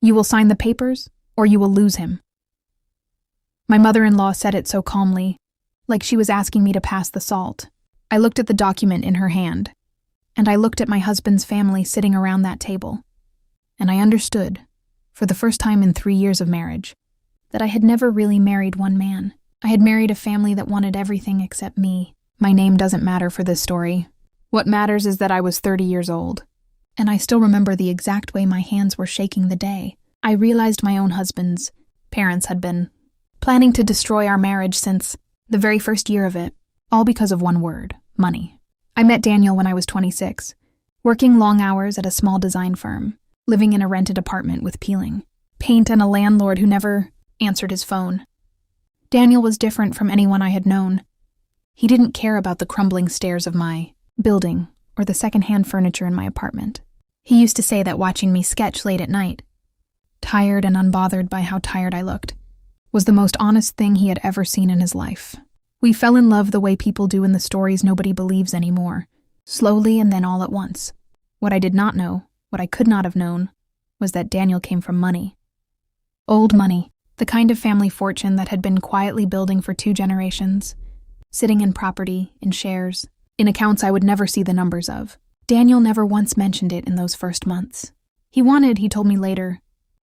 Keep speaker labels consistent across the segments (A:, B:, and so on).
A: You will sign the papers, or you will lose him. My mother-in-law said it so calmly, like she was asking me to pass the salt. I looked at the document in her hand, and I looked at my husband's family sitting around that table, and I understood, for the first time in 3 years of marriage, that I had never really married one man. I had married a family that wanted everything except me. My name doesn't matter for this story. What matters is that I was 30 years old, and I still remember the exact way my hands were shaking the day I realized my own husband's parents had been planning to destroy our marriage since the very first year of it, all because of one word: money. I met Daniel when I was 26, working long hours at a small design firm, living in a rented apartment with peeling paint and a landlord who never answered his phone. Daniel was different from anyone I had known. He didn't care about the crumbling stairs of my building or the secondhand furniture in my apartment. He used to say that watching me sketch late at night, tired and unbothered by how tired I looked, was the most honest thing he had ever seen in his life. We fell in love the way people do in the stories nobody believes anymore, slowly and then all at once. What I did not know, what I could not have known, was that Daniel came from money. Old money, the kind of family fortune that had been quietly building for 2 generations, sitting in property, in shares, in accounts I would never see the numbers of. Daniel never once mentioned it in those first months. He wanted, he told me later,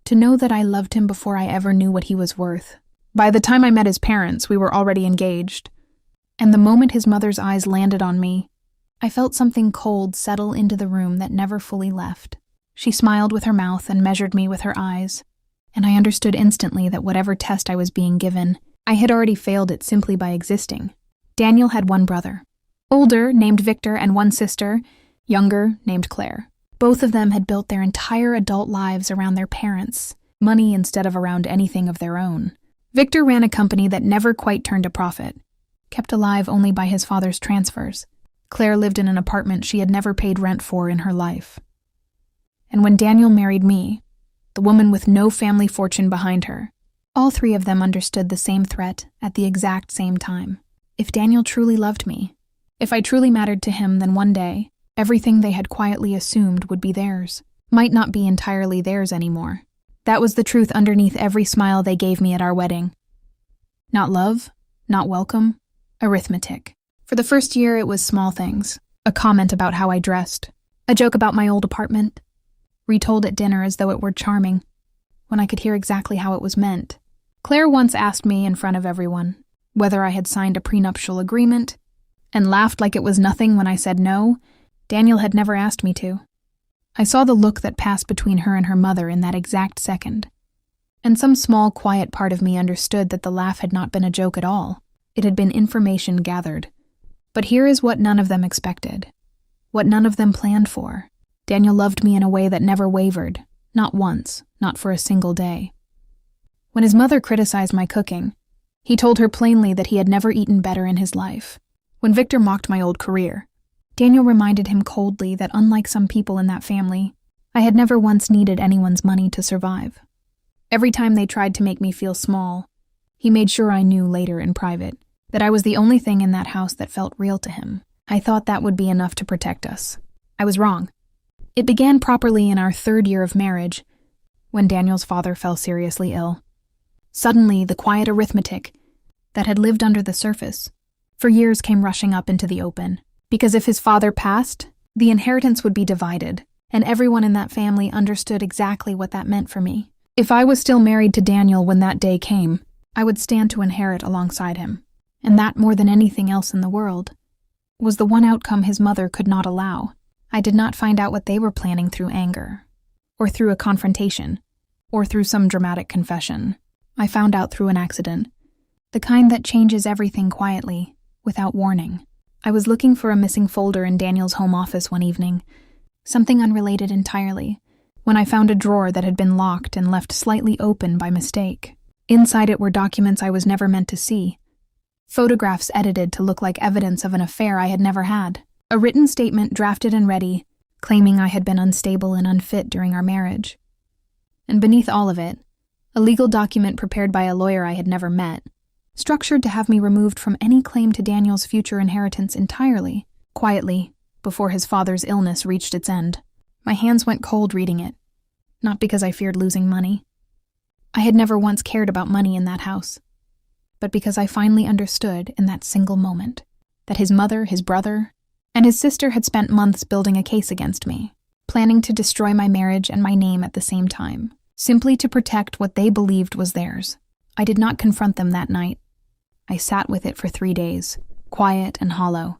A: to know that I loved him before I ever knew what he was worth. By the time I met his parents, we were already engaged, and the moment his mother's eyes landed on me, I felt something cold settle into the room that never fully left. She smiled with her mouth and measured me with her eyes, and I understood instantly that whatever test I was being given, I had already failed it simply by existing. Daniel had 1 brother, older, named Victor, and 1 sister, younger, named Claire. Both of them had built their entire adult lives around their parents, money instead of around anything of their own. Victor ran a company that never quite turned a profit, kept alive only by his father's transfers. Claire lived in an apartment she had never paid rent for in her life. And when Daniel married me, the woman with no family fortune behind her, all 3 of them understood the same threat at the exact same time. If Daniel truly loved me, if I truly mattered to him, then one day, everything they had quietly assumed would be theirs, might not be entirely theirs anymore. That was the truth underneath every smile they gave me at our wedding. Not love, not welcome, arithmetic. For the first year, it was small things. A comment about how I dressed, a joke about my old apartment, retold at dinner as though it were charming, when I could hear exactly how it was meant. Claire once asked me in front of everyone whether I had signed a prenuptial agreement, and laughed like it was nothing when I said no. Daniel had never asked me to. I saw the look that passed between her and her mother in that exact second, and some small, quiet part of me understood that the laugh had not been a joke at all. It had been information gathered. But here is what none of them expected, what none of them planned for. Daniel loved me in a way that never wavered, not once, not for a single day. When his mother criticized my cooking, he told her plainly that he had never eaten better in his life. When Victor mocked my old career, Daniel reminded him coldly that unlike some people in that family, I had never once needed anyone's money to survive. Every time they tried to make me feel small, he made sure I knew later in private that I was the only thing in that house that felt real to him. I thought that would be enough to protect us. I was wrong. It began properly in our 3rd year of marriage, when Daniel's father fell seriously ill. Suddenly, the quiet arithmetic that had lived under the surface for years came rushing up into the open. Because if his father passed, the inheritance would be divided, and everyone in that family understood exactly what that meant for me. If I was still married to Daniel when that day came, I would stand to inherit alongside him. And that, more than anything else in the world, was the one outcome his mother could not allow. I did not find out what they were planning through anger, or through a confrontation, or through some dramatic confession. I found out through an accident, the kind that changes everything quietly, without warning. I was looking for a missing folder in Daniel's home office one evening, something unrelated entirely, when I found a drawer that had been locked and left slightly open by mistake. Inside it were documents I was never meant to see, photographs edited to look like evidence of an affair I had never had, a written statement drafted and ready, claiming I had been unstable and unfit during our marriage. And beneath all of it, a legal document prepared by a lawyer I had never met, structured to have me removed from any claim to Daniel's future inheritance entirely, quietly, before his father's illness reached its end. My hands went cold reading it. not because I feared losing money. I had never once cared about money in that house, but because I finally understood in that single moment that his mother, his brother, and his sister had spent months building a case against me, planning to destroy my marriage and my name at the same time, simply to protect what they believed was theirs. I did not confront them that night. I sat with it for 3 days, quiet and hollow,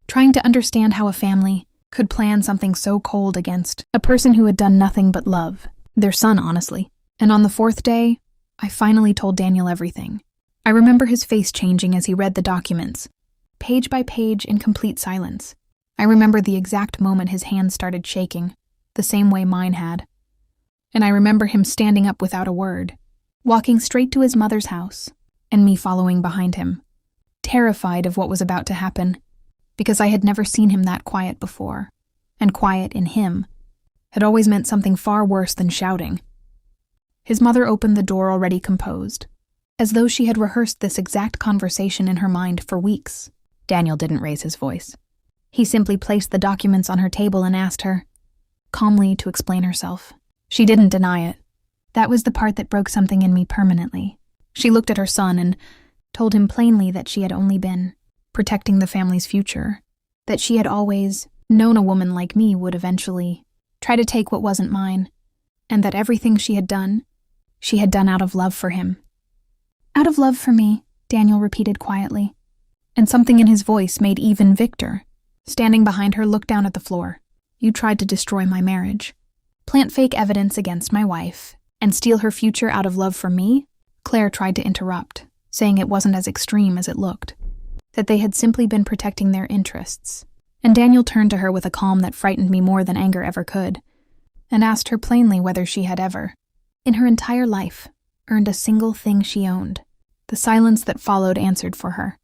A: trying to understand how a family could plan something so cold against a person who had done nothing but love, their son, honestly. And on the 4th day, I finally told Daniel everything. I remember his face changing as he read the documents, page by page in complete silence. I remember the exact moment his hands started shaking, the same way mine had. And I remember him standing up without a word, walking straight to his mother's house, and me following behind him, terrified of what was about to happen, because I had never seen him that quiet before, and quiet in him had always meant something far worse than shouting. His mother opened the door already composed, as though she had rehearsed this exact conversation in her mind for weeks. Daniel didn't raise his voice. He simply placed the documents on her table and asked her, calmly, to explain herself. She didn't deny it. That was the part that broke something in me permanently. She looked at her son and told him plainly that she had only been protecting the family's future, that she had always known a woman like me would eventually try to take what wasn't mine, and that everything she had done out of love for him. Out of love for me, Daniel repeated quietly, and something in his voice made even Victor, standing behind her, look down at the floor. You tried to destroy my marriage, plant fake evidence against my wife, and steal her future out of love for me? Claire tried to interrupt, saying it wasn't as extreme as it looked, that they had simply been protecting their interests. And Daniel turned to her with a calm that frightened me more than anger ever could, and asked her plainly whether she had ever, in her entire life, earned a single thing she owned. The silence that followed answered for her.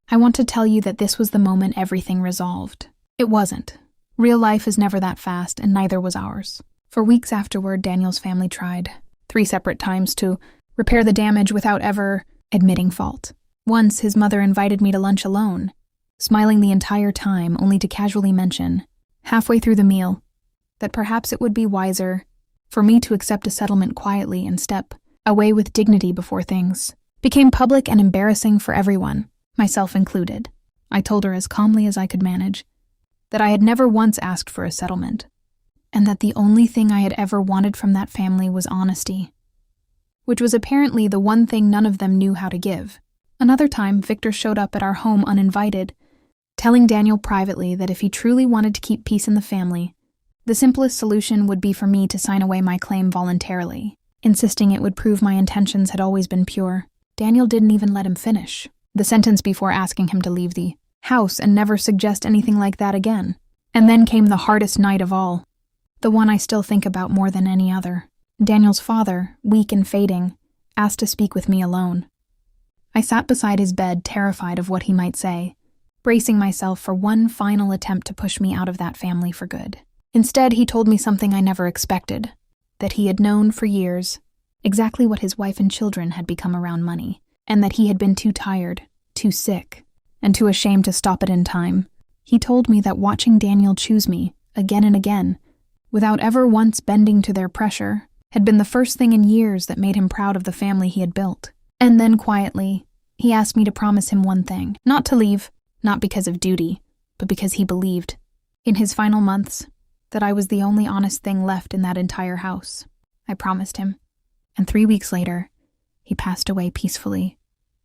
A: I want to tell you that this was the moment everything resolved. It wasn't. Real life is never that fast, and neither was ours. For weeks afterward, Daniel's family tried, 3 separate times, to repair the damage without ever admitting fault. Once, his mother invited me to lunch alone, smiling the entire time, only to casually mention, halfway through the meal, that perhaps it would be wiser for me to accept a settlement quietly and step away with dignity before things became public and embarrassing for everyone, myself included. I told her as calmly as I could manage that I had never once asked for a settlement, and that the only thing I had ever wanted from that family was honesty, which was apparently the one thing none of them knew how to give. Another time, Victor showed up at our home uninvited, telling Daniel privately that if he truly wanted to keep peace in the family, the simplest solution would be for me to sign away my claim voluntarily, insisting it would prove my intentions had always been pure. Daniel didn't even let him finish the sentence before asking him to leave the house and never suggest anything like that again. And then came the hardest night of all, the one I still think about more than any other. Daniel's father, weak and fading, asked to speak with me alone. I sat beside his bed, terrified of what he might say, bracing myself for one final attempt to push me out of that family for good. Instead, he told me something I never expected, that he had known for years exactly what his wife and children had become around money, and that he had been too tired, too sick, and too ashamed to stop it in time. He told me that watching Daniel choose me, again and again, without ever once bending to their pressure, had been the first thing in years that made him proud of the family he had built. And then, quietly, he asked me to promise him one thing, not to leave, not because of duty, but because he believed, in his final months, that I was the only honest thing left in that entire house. I promised him. And 3 weeks later, he passed away peacefully,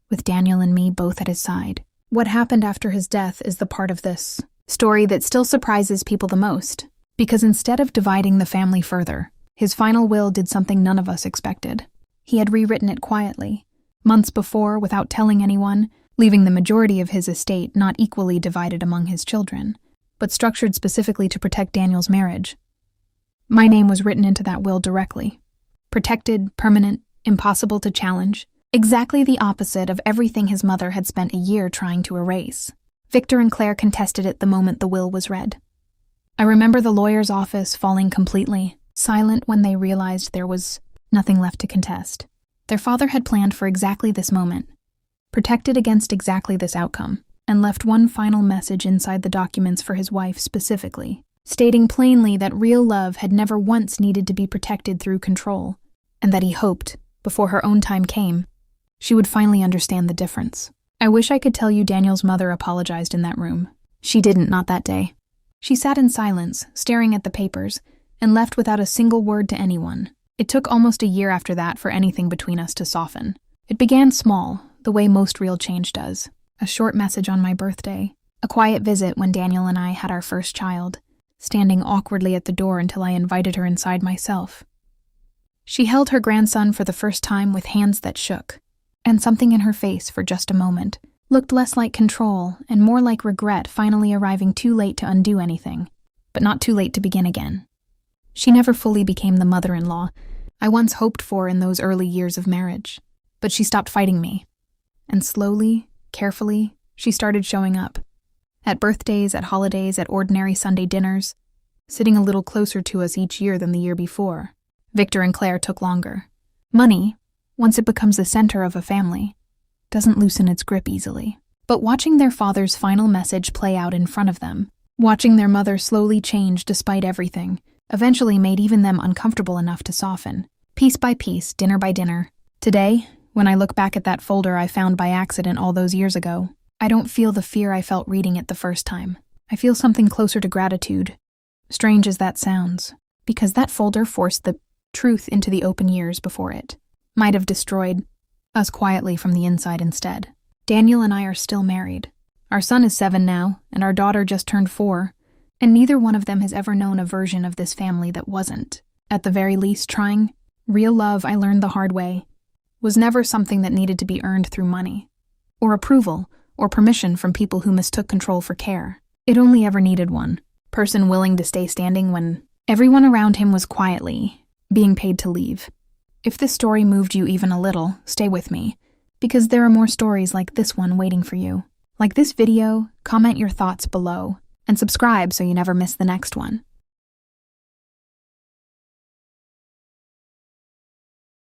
A: with Daniel and me both at his side. What happened after his death is the part of this story that still surprises people the most, because instead of dividing the family further, his final will did something none of us expected. He had rewritten it quietly, months before, without telling anyone, leaving the majority of his estate not equally divided among his children, but structured specifically to protect Daniel's marriage. My name was written into that will directly. Protected, permanent, impossible to challenge, exactly the opposite of everything his mother had spent a year trying to erase. Victor and Claire contested it the moment the will was read. I remember the lawyer's office falling completely, silent when they realized there was nothing left to contest. Their father had planned for exactly this moment, protected against exactly this outcome, and left one final message inside the documents for his wife specifically, stating plainly that real love had never once needed to be protected through control, and that he hoped, before her own time came, she would finally understand the difference. I wish I could tell you Daniel's mother apologized in that room. She didn't, not that day. She sat in silence, staring at the papers, and left without a single word to anyone. It took almost a year after that for anything between us to soften. It began small, the way most real change does. A short message on my birthday, a quiet visit when Daniel and I had our first child, standing awkwardly at the door until I invited her inside myself. She held her grandson for the first time with hands that shook, and something in her face for just a moment looked less like control and more like regret finally arriving too late to undo anything, but not too late to begin again. She never fully became the mother-in-law I once hoped for in those early years of marriage, but she stopped fighting me. And slowly, carefully, she started showing up. At birthdays, at holidays, at ordinary Sunday dinners, sitting a little closer to us each year than the year before. Victor and Claire took longer. Money, once it becomes the center of a family, doesn't loosen its grip easily. But watching their father's final message play out in front of them, watching their mother slowly change despite everything, eventually made even them uncomfortable enough to soften. Piece by piece, dinner by dinner. Today, when I look back at that folder I found by accident all those years ago, I don't feel the fear I felt reading it the first time. I feel something closer to gratitude. Strange as that sounds, because that folder forced the truth into the open years before it. Might have destroyed us quietly from the inside instead. Daniel and I are still married. Our son is 7 now, and our daughter just turned 4, and neither one of them has ever known a version of this family that wasn't, at the very least, trying. Real love, I learned the hard way, was never something that needed to be earned through money, or approval, or permission from people who mistook control for care. It only ever needed one person willing to stay standing when everyone around him was quietly being paid to leave. If this story moved you even a little, stay with me, because there are more stories like this one waiting for you. Like this video, comment your thoughts below, and subscribe so you never miss the next one.